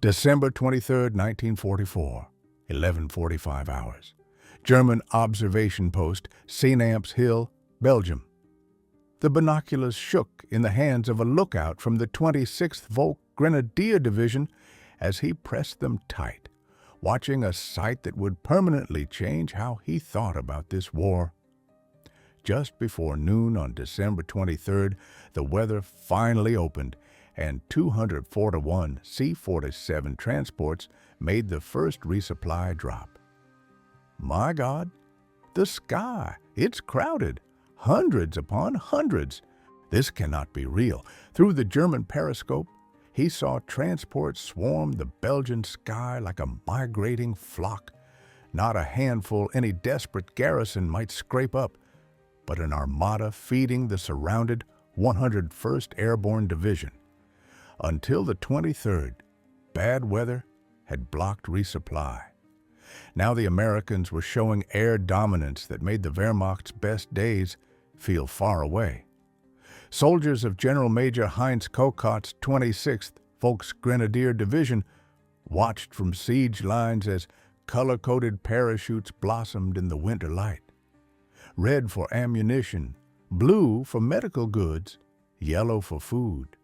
December 23, 1944, 11:45 hours. German observation post, Seenamps Hill, Belgium. The binoculars shook in the hands of a lookout from the 26th Volk Grenadier Division as he pressed them tight, watching a sight that would permanently change how he thought about this war. Just before noon on December 23rd, the weather finally opened, and 241 C-47 transports made the first resupply drop. My God, the sky, it's crowded, hundreds upon hundreds. This cannot be real. Through the German periscope, he saw transports swarm the Belgian sky like a migrating flock. Not a handful any desperate garrison might scrape up, but an armada feeding the surrounded 101st Airborne Division. Until the 23rd, bad weather had blocked resupply. Now the Americans were showing air dominance that made the Wehrmacht's best days feel far away. Soldiers of General Major Heinz Kokot's 26th Volksgrenadier Division watched from siege lines as color-coded parachutes blossomed in the winter light. Red for ammunition, blue for medical goods, yellow for food,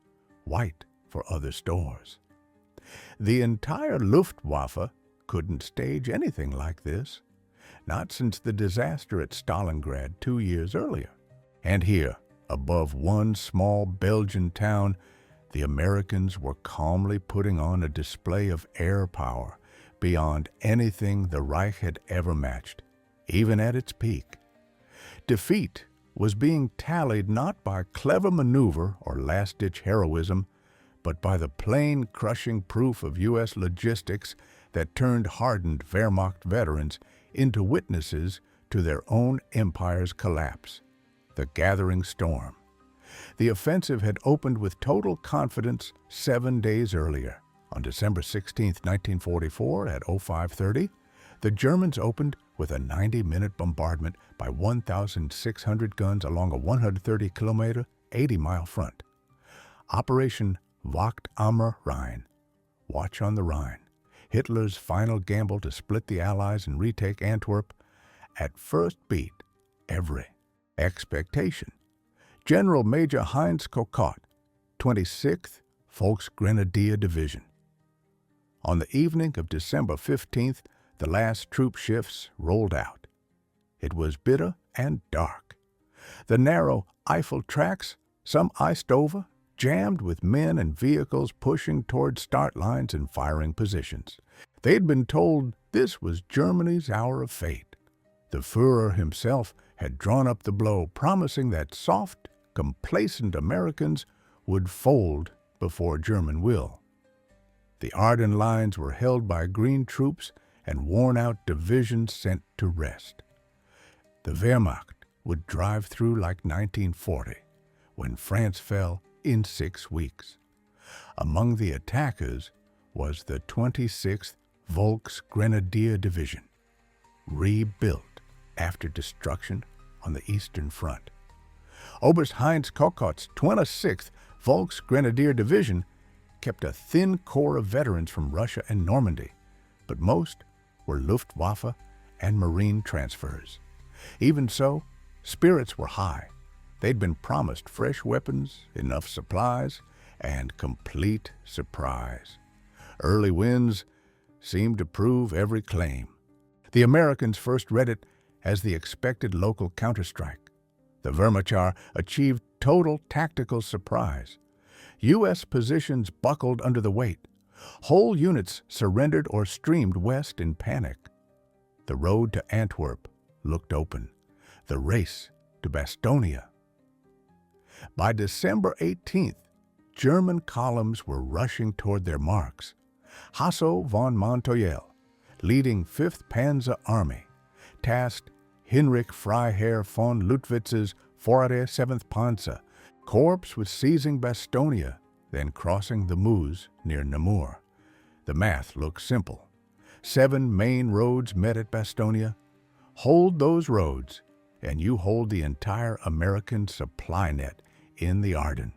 white for other stores. The entire Luftwaffe couldn't stage anything like this, not since the disaster at Stalingrad 2 years earlier. And here, above one small Belgian town, the Americans were calmly putting on a display of air power beyond anything the Reich had ever matched, even at its peak. Defeat was being tallied not by clever maneuver or last-ditch heroism, but by the plain, crushing proof of U.S. logistics that turned hardened Wehrmacht veterans into witnesses to their own empire's collapse. The gathering storm. The offensive had opened with total confidence 7 days earlier. On December 16, 1944, at 0530, the Germans opened with a 90-minute bombardment by 1,600 guns along a 130-kilometer, 80-mile front. Operation Wacht am Rhein, Watch on the Rhine, Hitler's final gamble to split the Allies and retake Antwerp, at first beat every expectation. General Major Heinz Kokot, 26th Volksgrenadier Division. On the evening of December 15th, the last troop shifts rolled out. It was bitter and dark. The narrow Eiffel tracks, some iced over, jammed with men and vehicles pushing toward start lines and firing positions. They'd been told this was Germany's hour of fate. The Führer himself had drawn up the blow, promising that soft, complacent Americans would fold before German will. The Ardennes lines were held by green troops and worn-out divisions sent to rest. The Wehrmacht would drive through like 1940, when France fell in 6 weeks. Among the attackers was the 26th Volksgrenadier Division, rebuilt after destruction on the Eastern Front. Oberst Heinz Kokot's 26th Volksgrenadier Division kept a thin core of veterans from Russia and Normandy, but most were Luftwaffe and Marine transfers. Even so, spirits were high. They'd been promised fresh weapons, enough supplies, and complete surprise. Early wins seemed to prove every claim. The Americans first read it as the expected local counterstrike. The Wehrmacht achieved total tactical surprise. U.S. positions buckled under the weight. Whole units surrendered or streamed west in panic. The road to Antwerp looked open. The race to Bastogne. By December 18th, German columns were rushing toward their marks. Hasso von Montoyl, leading 5th Panzer Army, tasked Heinrich Freiherr von Luttwitz's 47th Panzer Corps with seizing Bastogne, then crossing the Meuse near Namur. The math looked simple. 7 main roads met at Bastogne. Hold those roads, and you hold the entire American supply net in the Ardennes.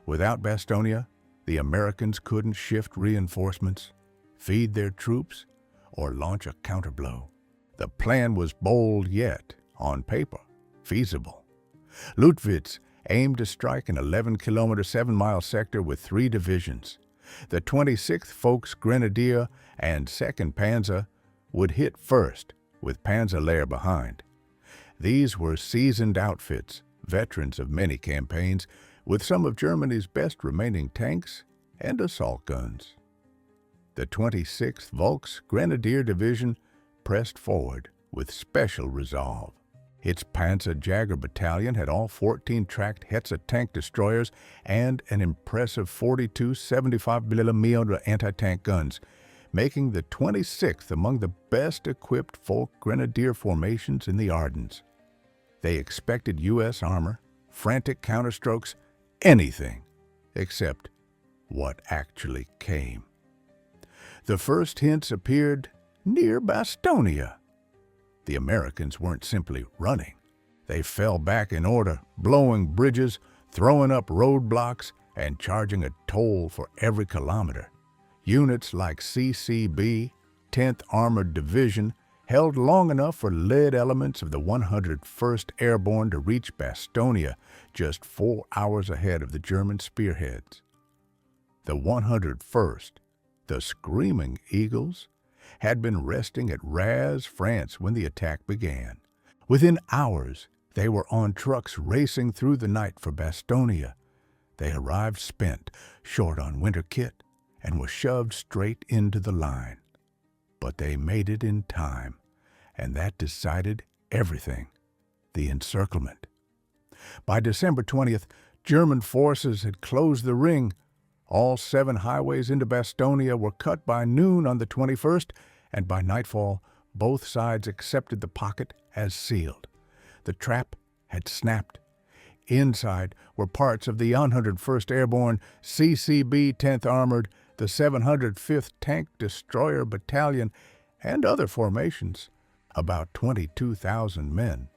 Without Bastogne, The Americans couldn't shift reinforcements, feed their troops, or launch a counterblow. The plan was bold yet, on paper, feasible. Lüttwitz aimed to strike an 11-kilometer, 7-mile sector with 3 divisions. The 26th Volksgrenadier and 2nd Panzer would hit first, with Panzerlehr behind. These were seasoned outfits, veterans of many campaigns, with some of Germany's best remaining tanks and assault guns. The 26th Volksgrenadier Division pressed forward with special resolve. Its Panzer-Jäger Battalion had all 14 tracked Hetze tank destroyers and an impressive 42 75mm anti-tank guns, making the 26th among the best-equipped Volksgrenadier formations in the Ardennes. They expected U.S. armor, frantic counterstrokes, anything except what actually came. The first hints appeared near Bastogne. The Americans weren't simply running. They fell back in order, blowing bridges, throwing up roadblocks, and charging a toll for every kilometer. Units like CCB, 10th Armored Division, held long enough for lead elements of the 101st Airborne to reach Bastogne, just 4 hours ahead of the German spearheads. The 101st, the Screaming Eagles, had been resting at Raz, France when the attack began. Within hours, they were on trucks racing through the night for Bastogne. They arrived spent, short on winter kit, and were shoved straight into the line. But they made it in time, and that decided everything, the encirclement. By December 20th, German forces had closed the ring. All 7 highways into Bastogne were cut by noon on the 21st, and by nightfall, both sides accepted the pocket as sealed. The trap had snapped. Inside were parts of the 101st Airborne, CCB 10th Armored, the 705th Tank Destroyer Battalion, and other formations, about 22,000 men.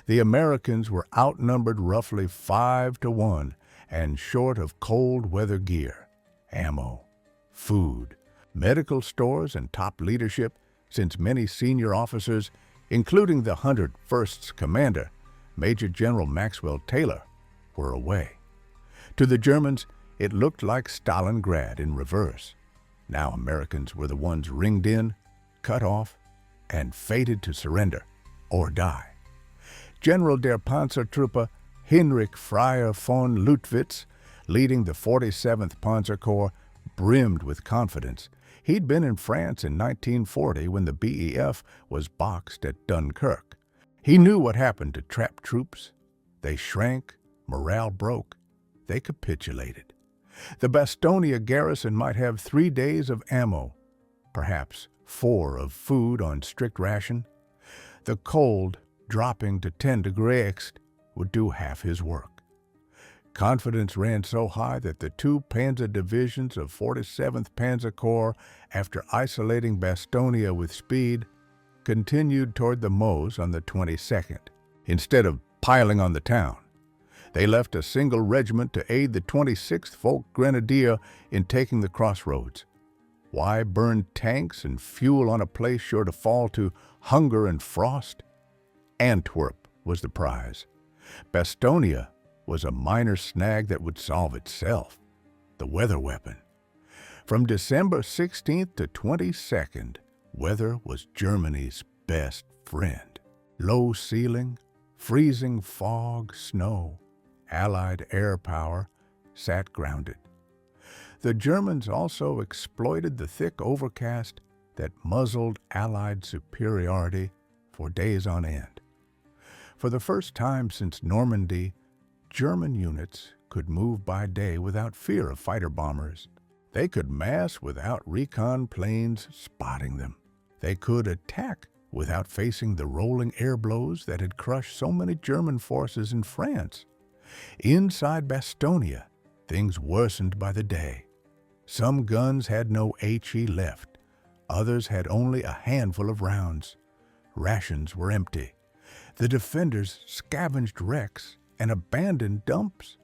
The Americans were outnumbered roughly 5-1 and short of cold weather gear, ammo, food, medical stores, and top leadership, since many senior officers, including the 101st's commander, Major General Maxwell Taylor, were away. To the Germans, it looked like Stalingrad in reverse. Now Americans were the ones ringed in, cut off, and fated to surrender or die. General der Panzertruppe Heinrich Freier von Lüttwitz, leading the 47th Panzer Corps, brimmed with confidence. He'd been in France in 1940 when the BEF was boxed at Dunkirk. He knew what happened to trapped troops. They shrank, morale broke, they capitulated. The Bastogne garrison might have 3 days of ammo, perhaps 4 of food on strict ration. The cold, dropping to 10 degrees, would do half his work. Confidence ran so high that the 2 panzer divisions of 47th Panzer Corps, after isolating Bastogne with speed, continued toward the Meuse on the 22nd, instead of piling on the town. They left a single regiment to aid the 26th Volksgrenadier in taking the crossroads. Why burn tanks and fuel on a place sure to fall to hunger and frost? Antwerp was the prize. Bastogne was a minor snag that would solve itself, the weather weapon. From December 16th to 22nd, weather was Germany's best friend. Low ceiling, freezing fog, snow, Allied air power sat grounded. The Germans also exploited the thick overcast that muzzled Allied superiority for days on end. For the first time since Normandy, German units could move by day without fear of fighter bombers. They could mass without recon planes spotting them. They could attack without facing the rolling air blows that had crushed so many German forces in France. Inside Bastogne, things worsened by the day. Some guns had no HE left. Others had only a handful of rounds. Rations were empty. The defenders scavenged wrecks and abandoned dumps.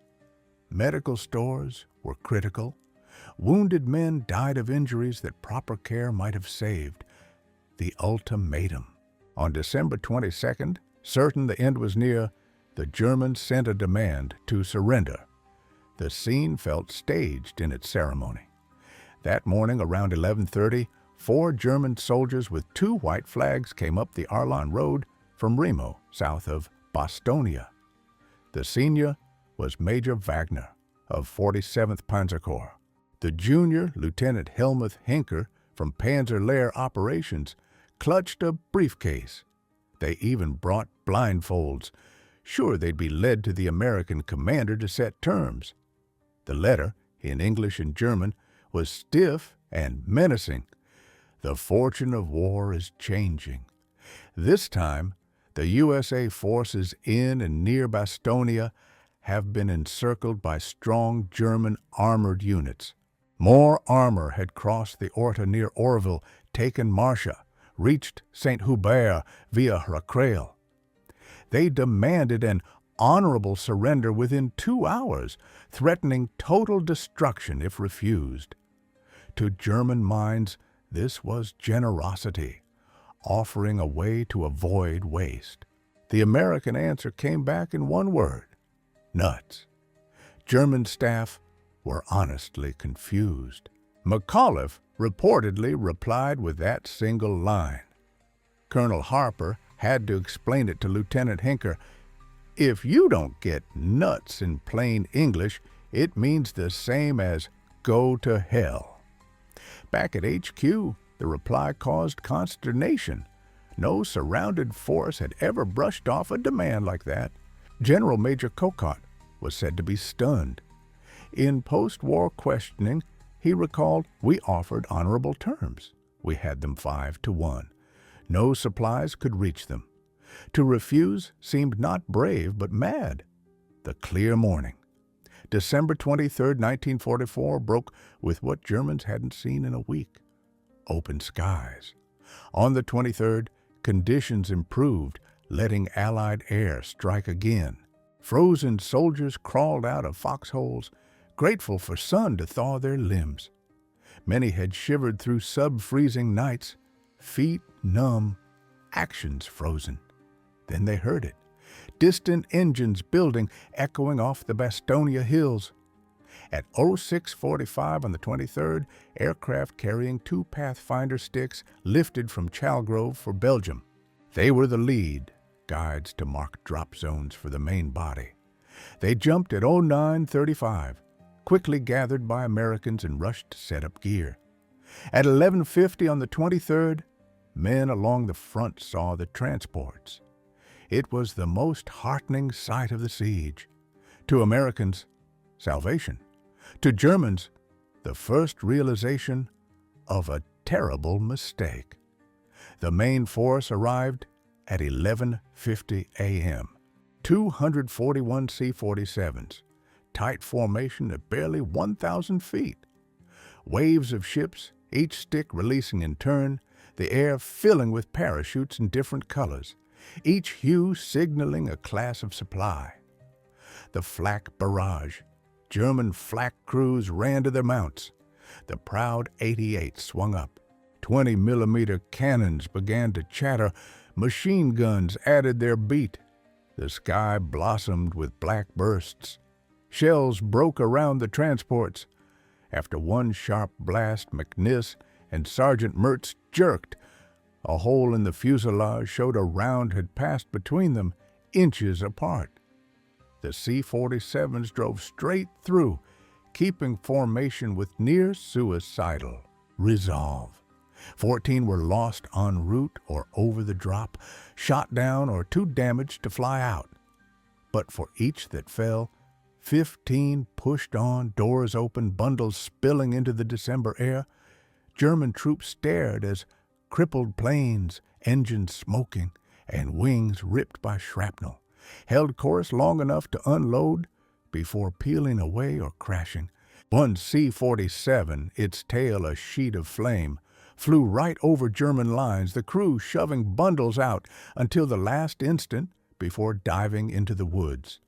Medical stores were critical. Wounded men died of injuries that proper care might have saved. The ultimatum. On December 22nd, certain the end was near, the Germans sent a demand to surrender. The scene felt staged in its ceremony. That morning, around 11:30, 4 German soldiers with 2 white flags came up the Arlon Road from Remo, south of Bastogne. The senior was Major Wagner of 47th Panzer Corps. The junior, Lieutenant Helmuth Henker from Panzer Lehr Operations, clutched a briefcase. They even brought blindfolds, sure they'd be led to the American commander to set terms. The letter, in English and German, was stiff and menacing. The fortune of war is changing. This time, the USA forces in and near Bastogne have been encircled by strong German armored units. More armor had crossed the Orta near Orville, taken Marcia, reached St. Hubert via Racrail. They demanded an honorable surrender within 2 hours, threatening total destruction if refused. To German minds, this was generosity, offering a way to avoid waste. The American answer came back in one word: nuts. German staff were honestly confused. McAuliffe reportedly replied with that single line. Colonel Harper had to explain it to Lieutenant Henker. If you don't get nuts in plain English, it means the same as go to hell. Back at HQ, the reply caused consternation. No surrounded force had ever brushed off a demand like that. General Major Kokot was said to be stunned. In post-war questioning, he recalled, "We offered honorable terms. We had them 5-1. No supplies could reach them. To refuse seemed not brave but mad." The clear morning. December 23, 1944, broke with what Germans hadn't seen in a week: open skies. On the 23rd, conditions improved, letting Allied air strike again. Frozen soldiers crawled out of foxholes, grateful for sun to thaw their limbs. Many had shivered through sub-freezing nights, feet numb, actions frozen. Then they heard it. Distant engines building, echoing off the Bastogne hills. At 06:45 on the 23rd, aircraft carrying 2 Pathfinder sticks lifted from Chalgrove for Belgium. They were the lead, guides to mark drop zones for the main body. They jumped at 09:35, quickly gathered by Americans and rushed to set up gear. At 11:50 on the 23rd, men along the front saw the transports. It was the most heartening sight of the siege. To Americans, salvation. To Germans, the first realization of a terrible mistake. The main force arrived at 11:50 a.m. 241 C-47s, tight formation at barely 1,000 feet. Waves of ships, each stick releasing in turn, the air filling with parachutes in different colors, each hue signaling a class of supply. The Flak barrage. German Flak crews ran to their mounts. The proud 88 swung up. 20-millimeter cannons began to chatter. Machine guns added their beat. The sky blossomed with black bursts. Shells broke around the transports. After one sharp blast, McNiss and Sergeant Mertz jerked. A hole in the fuselage showed a round had passed between them, inches apart. The C-47s drove straight through, keeping formation with near-suicidal resolve. 14 were lost en route or over the drop, shot down or too damaged to fly out. But for each that fell, 15 pushed on, doors open, bundles spilling into the December air. German troops stared as crippled planes, engines smoking, and wings ripped by shrapnel, held course long enough to unload before peeling away or crashing. One C-47, its tail a sheet of flame, flew right over German lines, the crew shoving bundles out until the last instant before diving into the woods.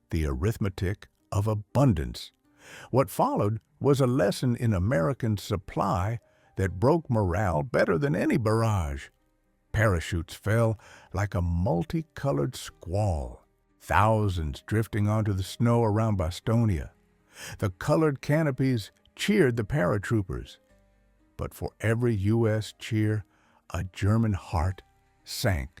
The arithmetic of abundance. What followed was a lesson in American supply that broke morale better than any barrage. Parachutes fell like a multicolored squall, thousands drifting onto the snow around Bastogne. The colored canopies cheered the paratroopers. But for every U.S. cheer, a German heart sank.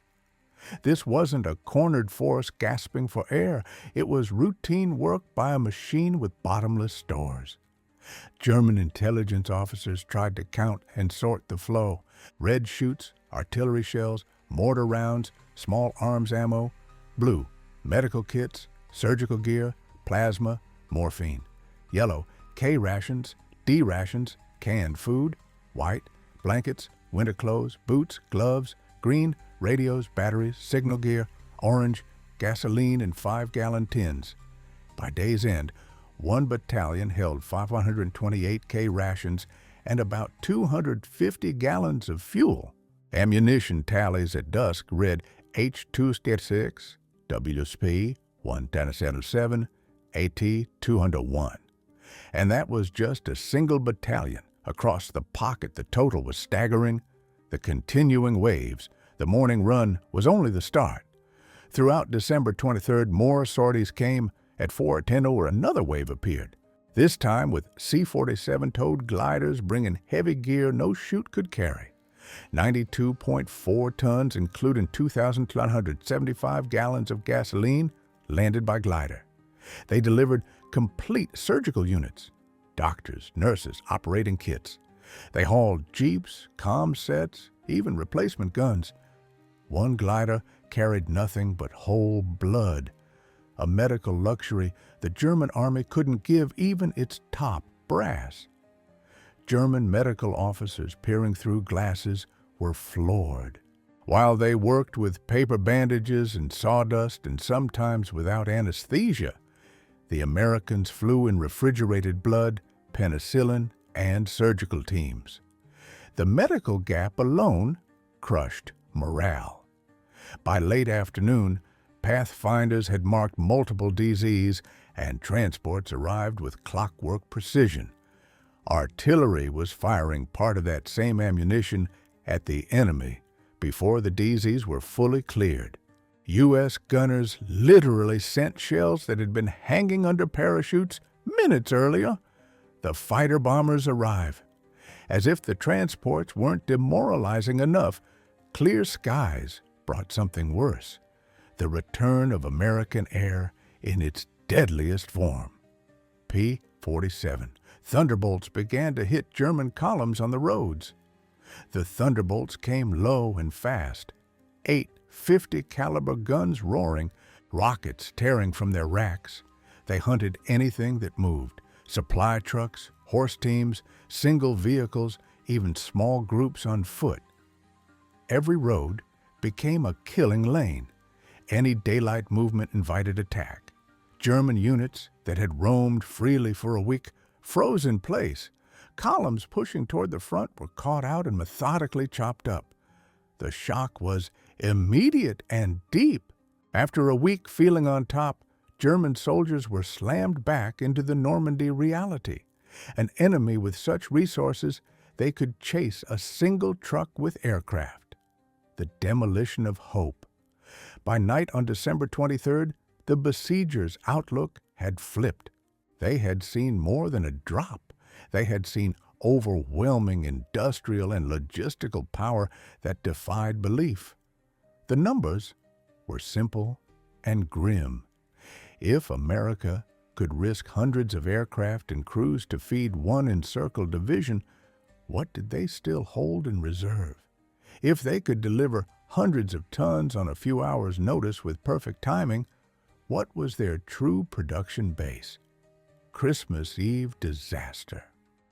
This wasn't a cornered force gasping for air. It was routine work by a machine with bottomless stores. German intelligence officers tried to count and sort the flow. Red chutes, artillery shells, mortar rounds, small arms ammo. Blue, medical kits, surgical gear, plasma, morphine. Yellow, K rations, D rations, canned food. White, blankets, winter clothes, boots, gloves. Green, radios, batteries, signal gear. Orange, gasoline in 5-gallon tins. By day's end, one battalion held 528 K rations and about 250 gallons of fuel. Ammunition tallies at dusk read H-236, WSP 177, AT 201. And that was just a single battalion. Across the pocket, the total was staggering. The continuing waves, the morning run, was only the start. Throughout December 23rd, more sorties came. At 4:10 another wave appeared, this time with C-47 towed gliders bringing heavy gear no chute could carry. 92.4 tons, including 2,975 gallons of gasoline, landed by glider. They delivered complete surgical units, doctors, nurses, operating kits. They hauled jeeps, comm sets, even replacement guns. One glider carried nothing but whole blood, a medical luxury the German army couldn't give even its top brass. German medical officers peering through glasses were floored. While they worked with paper bandages and sawdust and sometimes without anesthesia, the Americans flew in refrigerated blood, penicillin, and surgical teams. The medical gap alone crushed morale. By late afternoon, pathfinders had marked multiple DZs and transports arrived with clockwork precision. Artillery was firing part of that same ammunition at the enemy before the DZs were fully cleared. U.S. gunners literally sent shells that had been hanging under parachutes minutes earlier. The fighter bombers arrive. As if the transports weren't demoralizing enough, clear skies brought something worse: the return of American air in its deadliest form. P-47 Thunderbolts began to hit German columns on the roads. The Thunderbolts came low and fast, 8 50 caliber guns roaring, rockets tearing from their racks. They hunted anything that moved: supply trucks, horse teams, single vehicles, even small groups on foot. Every road became a killing lane. Any daylight movement invited attack. German units that had roamed freely for a week froze in place. Columns pushing toward the front were caught out and methodically chopped up. The shock was immediate and deep. After a week feeling on top, German soldiers were slammed back into the Normandy reality. An enemy with such resources, they could chase a single truck with aircraft. The demolition of hope. By night on December 23rd, the besiegers' outlook had flipped. They had seen more than a drop. They had seen overwhelming industrial and logistical power that defied belief. The numbers were simple and grim. If America could risk hundreds of aircraft and crews to feed one encircled division, what did they still hold in reserve? If they could deliver hundreds of tons on a few hours' notice with perfect timing, what was their true production base? Christmas Eve disaster.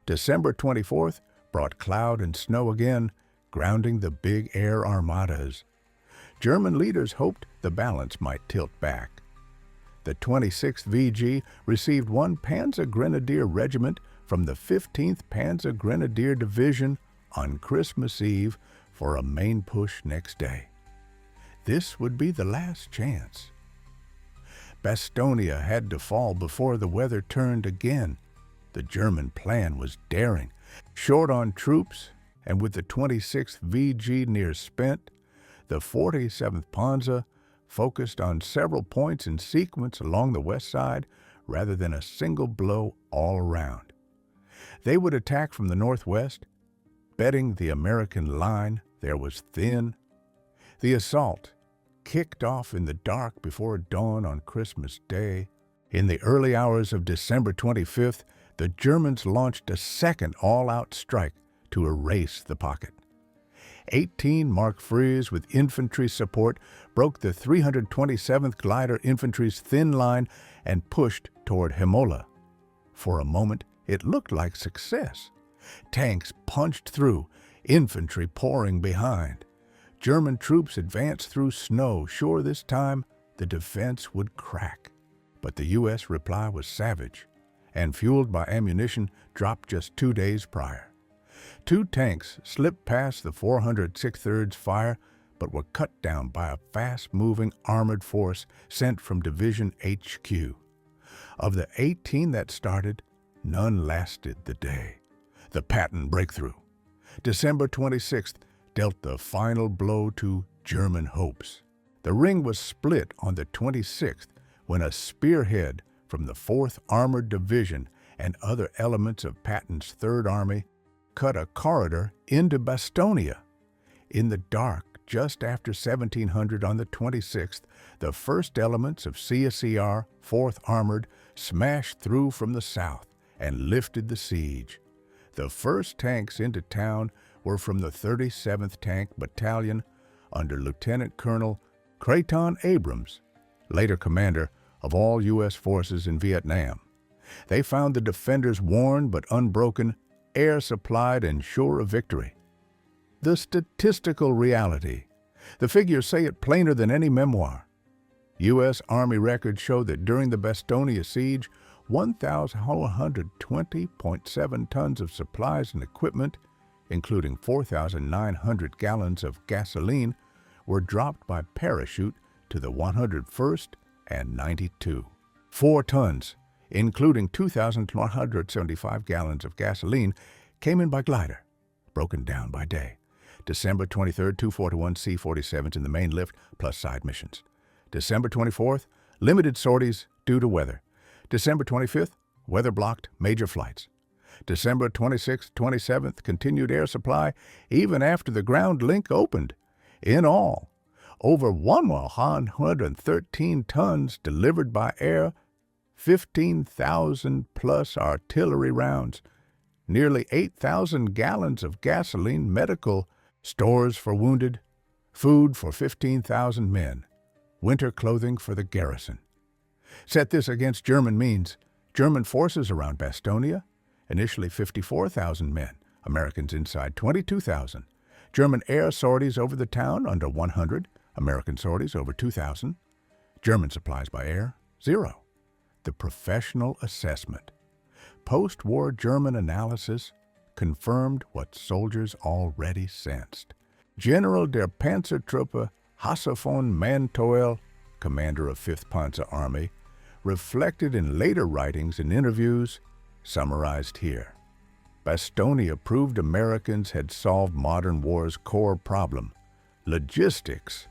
December 24th brought cloud and snow again, grounding the big air armadas. German leaders hoped the balance might tilt back. The 26th VG received one Panzer Grenadier Regiment from the 15th Panzer Grenadier Division on Christmas Eve for a main push next day. This would be the last chance. Bastogne had to fall before the weather turned again. The German plan was daring. Short on troops, and with the 26th VG near spent, the 47th Panzer focused on several points in sequence along the west side rather than a single blow all around. They would attack from the northwest, betting the American line there was thin. The assault kicked off in the dark before dawn on Christmas Day. In the early hours of December 25th, the Germans launched a second all-out strike to erase the pocket. 18 Mark IIIs with infantry support broke the 327th Glider Infantry's thin line and pushed toward Hemola. For a moment, it looked like success. Tanks punched through, infantry pouring behind. German troops advanced through snow, sure this time the defense would crack. But the U.S. reply was savage, and fueled by ammunition dropped just 2 days prior. 2 tanks slipped past the 406th's fire, but were cut down by a fast-moving armored force sent from Division HQ. Of the 18 that started, none lasted the day. The Patton breakthrough. December 26th dealt the final blow to German hopes. The ring was split on the 26th when a spearhead from the 4th Armored Division and other elements of Patton's 3rd Army cut a corridor into Bastogne. In the dark, just after 1700 on the 26th, the first elements of CSER 4th Armored smashed through from the south and lifted the siege. The first tanks into town were from the 37th Tank Battalion under Lieutenant Colonel Creighton Abrams, later commander of all U.S. forces in Vietnam. They found the defenders worn but unbroken, air-supplied and sure of victory. The statistical reality. The figures say it plainer than any memoir. U.S. Army records show that during the Bastogne siege, 1,120.7 tons of supplies and equipment, including 4,900 gallons of gasoline, were dropped by parachute to the 101st and 92. 4 tons, including 2,175 gallons of gasoline, came in by glider, broken down by day. December 23rd, 241 C-47s in the main lift, plus side missions. December 24th, limited sorties due to weather. December 25th, weather-blocked major flights. December 26th, 27th, continued air supply even after the ground link opened. In all, over 113 tons delivered by air, 15,000 plus artillery rounds, nearly 8,000 gallons of gasoline, medical, stores for wounded, food for 15,000 men, winter clothing for the garrison. Set this against German means. German forces around Bastogne, initially 54,000 men, Americans inside 22,000. German air sorties over the town under 100, American sorties over 2,000. German supplies by air, 0. The professional assessment. Post-war German analysis confirmed what soldiers already sensed. General der Panzertruppe Hasse von Manteuffel, commander of 5th Panzer Army, reflected in later writings and interviews, summarized here. Bastogne proved Americans had solved modern war's core problem, logistics.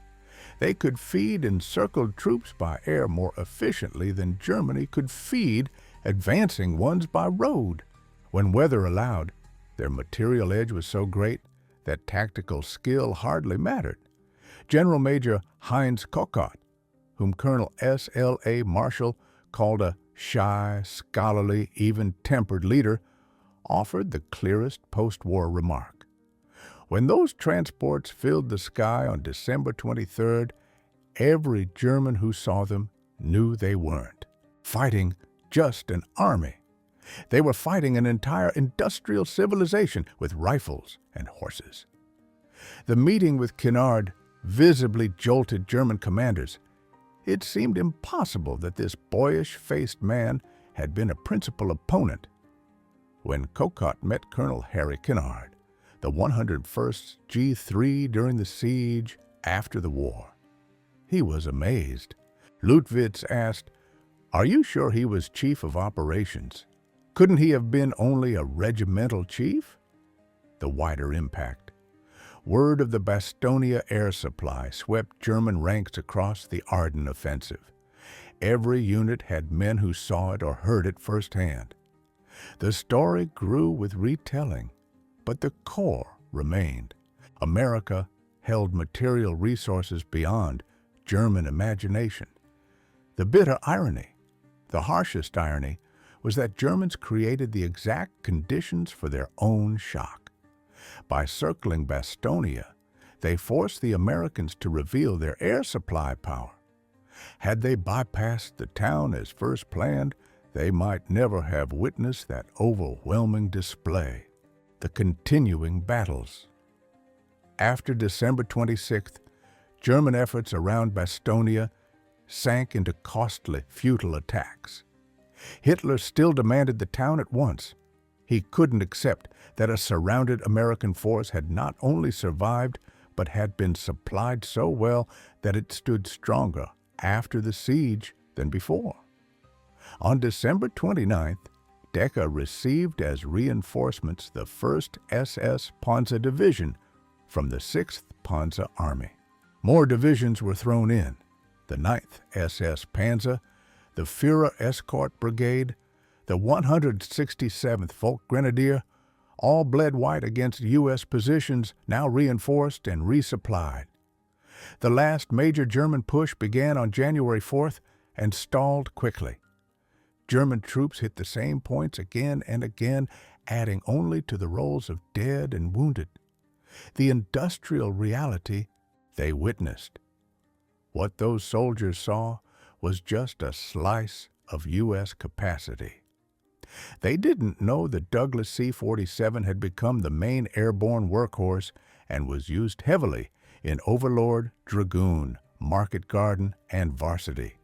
They could feed encircled troops by air more efficiently than Germany could feed advancing ones by road. When weather allowed, their material edge was so great that tactical skill hardly mattered. General Major Heinz Kochot, whom Colonel S.L.A. Marshall called a shy, scholarly, even-tempered leader, offered the clearest post-war remark. When those transports filled the sky on December 23rd, every German who saw them knew they weren't fighting just an army. They were fighting an entire industrial civilization with rifles and horses. The meeting with Kennard visibly jolted German commanders. It seemed impossible that this boyish-faced man had been a principal opponent. When Kochot met Colonel Harry Kennard, the 101st G3 during the siege after the war, he was amazed. Lutwitz asked, Are you sure he was chief of operations? Couldn't he have been only a regimental chief? The wider impact. Word of the Bastogne air supply swept German ranks across the Ardennes offensive. Every unit had men who saw it or heard it firsthand. The story grew with retelling, but the core remained. America held material resources beyond German imagination. The bitter irony, the harshest irony, was that Germans created the exact conditions for their own shock. By circling Bastogne, they forced the Americans to reveal their air supply power. Had they bypassed the town as first planned, they might never have witnessed that overwhelming display. The continuing battles. After December 26th, German efforts around Bastogne sank into costly, futile attacks. Hitler still demanded the town at once. He couldn't accept that a surrounded American force had not only survived, but had been supplied so well that it stood stronger after the siege than before. On December 29th, Decca received as reinforcements the 1st SS Panzer Division from the 6th Panzer Army. More divisions were thrown in: the 9th SS Panzer, the Führer Escort Brigade, the 167th Volk Grenadier, all bled white against U.S. positions now reinforced and resupplied. The last major German push began on January 4th and stalled quickly. German troops hit the same points again and again, adding only to the rolls of dead and wounded. The industrial reality they witnessed. What those soldiers saw was just a slice of U.S. capacity. They didn't know the Douglas C-47 had become the main airborne workhorse and was used heavily in Overlord, Dragoon, Market Garden, and Varsity.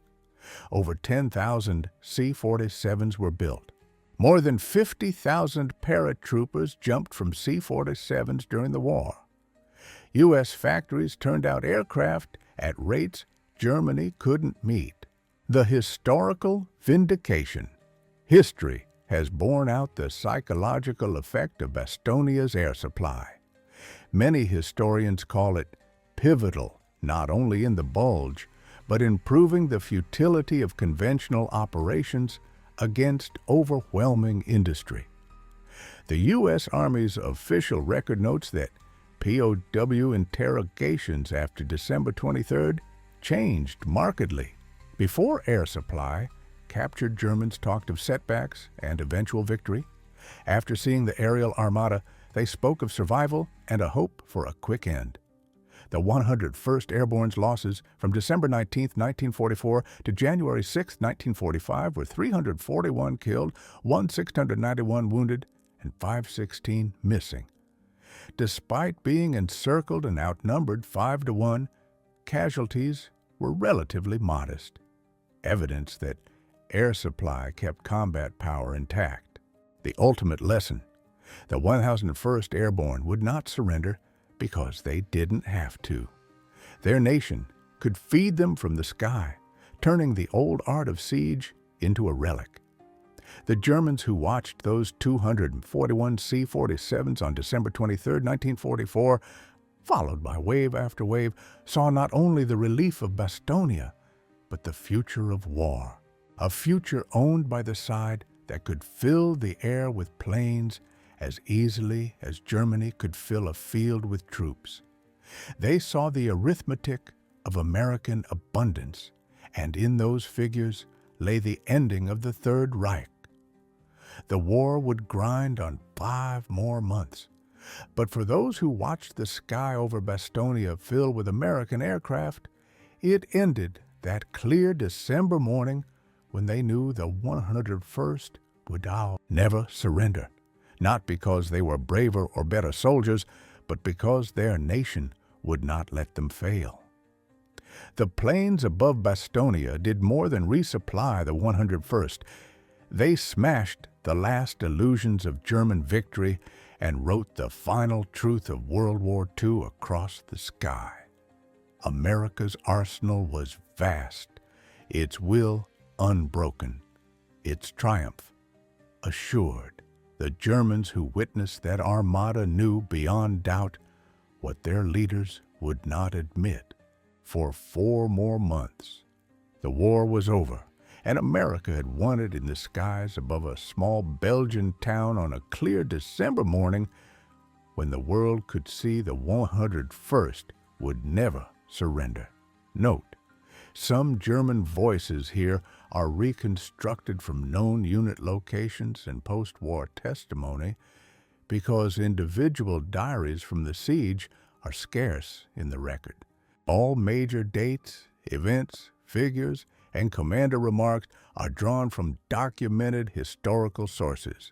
Over 10,000 C-47s were built. More than 50,000 paratroopers jumped from C-47s during the war. U.S. factories turned out aircraft at rates Germany couldn't meet. The historical vindication. History has borne out the psychological effect of Bastogne's air supply. Many historians call it pivotal, not only in the Bulge, but in proving the futility of conventional operations against overwhelming industry. The U.S. Army's official record notes that POW interrogations after December 23rd changed markedly. Before air supply, captured Germans talked of setbacks and eventual victory. After seeing the aerial armada, they spoke of survival and a hope for a quick end. The 101st Airborne's losses from December 19, 1944 to January 6, 1945 were 341 killed, 1,691 wounded, and 516 missing. Despite being encircled and outnumbered 5-1, casualties were relatively modest, evidence that air supply kept combat power intact. The ultimate lesson: the 101st Airborne would not surrender because they didn't have to. Their nation could feed them from the sky, turning the old art of siege into a relic. The Germans who watched those 241 C-47s on December 23, 1944, followed by wave after wave, saw not only the relief of Bastogne, but the future of war. A future owned by the side that could fill the air with planes as easily as Germany could fill a field with troops. They saw the arithmetic of American abundance, and in those figures lay the ending of the Third Reich. The war would grind on 5 more months, but for those who watched the sky over Bastogne fill with American aircraft, it ended that clear December morning when they knew the 101st would never surrender. Not because they were braver or better soldiers, but because their nation would not let them fail. The planes above Bastogne did more than resupply the 101st. They smashed the last illusions of German victory and wrote the final truth of World War II across the sky. America's arsenal was vast, its will unbroken, its triumph assured. The Germans who witnessed that armada knew beyond doubt what their leaders would not admit. For 4 more months, the war was over, and America had won it in the skies above a small Belgian town on a clear December morning when the world could see the 101st would never surrender. Note, some German voices here are reconstructed from known unit locations and post-war testimony because individual diaries from the siege are scarce in the record. All major dates, events, figures, and commander remarks are drawn from documented historical sources.